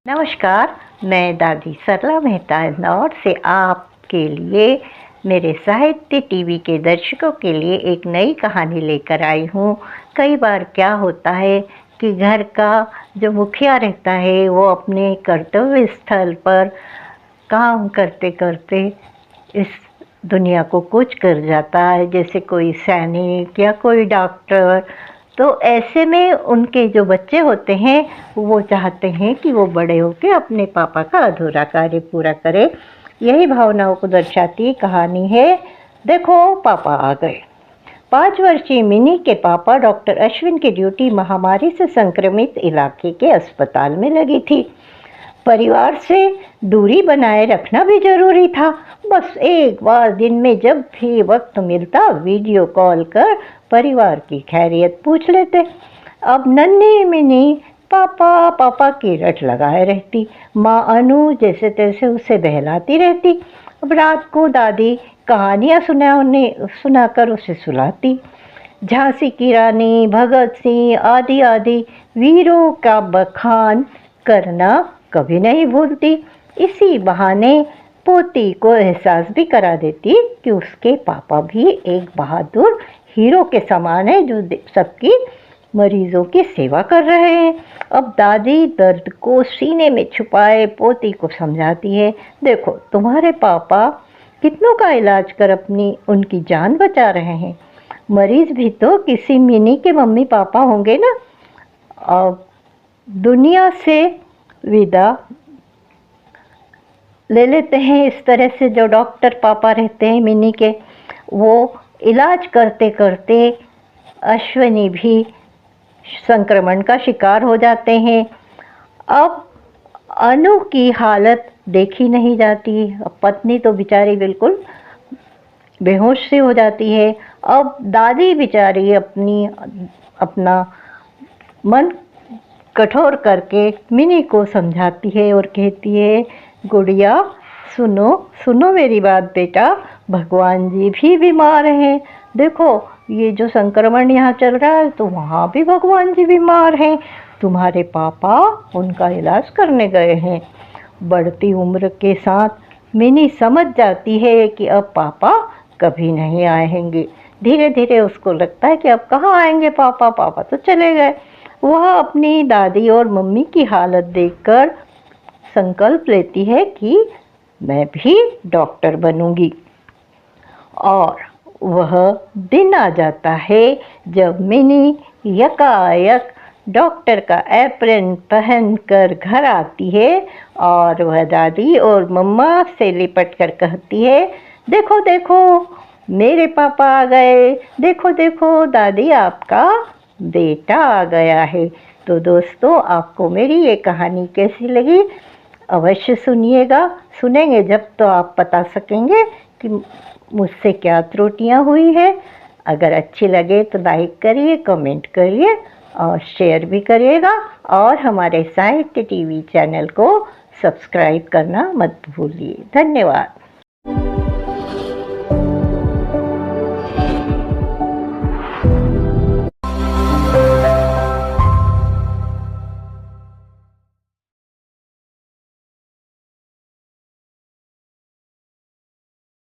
नमस्कार, मैं दादी सरला मेहता इंदौर से आपके लिए मेरे साहित्य टीवी के दर्शकों के लिए एक नई कहानी लेकर आई हूँ। कई बार क्या होता है कि घर का जो मुखिया रहता है वो अपने कर्तव्य स्थल पर काम करते करते इस दुनिया को कूच कर जाता है, जैसे कोई सैनिक या कोई डॉक्टर। तो ऐसे में उनके जो बच्चे होते हैं वो चाहते हैं कि वो बड़े होकर अपने पापा का अधूरा कार्य पूरा करें। यही भावनाओं को दर्शाती कहानी है। देखो, पापा आ गए। 5 वर्षीय मिनी के पापा डॉक्टर अश्विन की ड्यूटी महामारी से संक्रमित इलाके के अस्पताल में लगी थी। परिवार से दूरी बनाए रखना भी जरूरी था। बस एक बार दिन में जब भी वक्त मिलता वीडियो कॉल कर परिवार की खैरियत पूछ लेते। अब नन्ही मिनी पापा पापा की रट लगाए रहती। माँ अनु जैसे तैसे उसे बहलाती रहती। अब रात को दादी कहानियाँ सुनाकर उसे सुलाती। झांसी की रानी, भगत सिंह आदि आदि वीरों का बखान करना कभी नहीं भूलती। इसी बहाने पोती को एहसास भी करा देती कि उसके पापा भी एक बहादुर हीरो के समान है जो सबकी मरीजों की सेवा कर रहे हैं। अब दादी दर्द को सीने में छुपाए पोती को समझाती है, देखो तुम्हारे पापा कितनों का इलाज कर अपनी उनकी जान बचा रहे हैं। मरीज भी तो किसी मिनी के मम्मी पापा होंगे ना। अब दुनिया से विदा ले लेते हैं इस तरह से जो डॉक्टर पापा रहते हैं मिनी के। वो इलाज करते करते अश्विनी भी संक्रमण का शिकार हो जाते हैं। अब अनु की हालत देखी नहीं जाती। अब पत्नी तो बेचारी बिल्कुल बेहोश सी हो जाती है। अब दादी बेचारी अपना मन कठोर करके मिनी को समझाती है और कहती है, गुड़िया सुनो सुनो मेरी बात बेटा, भगवान जी भी बीमार हैं। देखो ये जो संक्रमण यहाँ चल रहा है तो वहाँ भी भगवान जी बीमार हैं। तुम्हारे पापा उनका इलाज करने गए हैं। बढ़ती उम्र के साथ मिनी समझ जाती है कि अब पापा कभी नहीं आएंगे। धीरे धीरे उसको लगता है कि अब कहाँ आएंगे पापा, पापा तो चले गए। वह अपनी दादी और मम्मी की हालत देखकर संकल्प लेती है कि मैं भी डॉक्टर बनूंगी। और वह दिन आ जाता है जब मिनी यकायक डॉक्टर का एप्रन पहनकर घर आती है और वह दादी और मम्मा से लिपट कर कहती है, देखो देखो मेरे पापा आ गए, देखो देखो दादी आपका बेटा आ गया है। तो दोस्तों, आपको मेरी ये कहानी कैसी लगी अवश्य सुनिएगा। सुनेंगे जब तो आप बता सकेंगे कि मुझसे क्या त्रुटियां हुई है। अगर अच्छी लगे तो लाइक करिए, कमेंट करिए और शेयर भी करिएगा। और हमारे साहित्य टीवी चैनल को सब्सक्राइब करना मत भूलिए। धन्यवाद।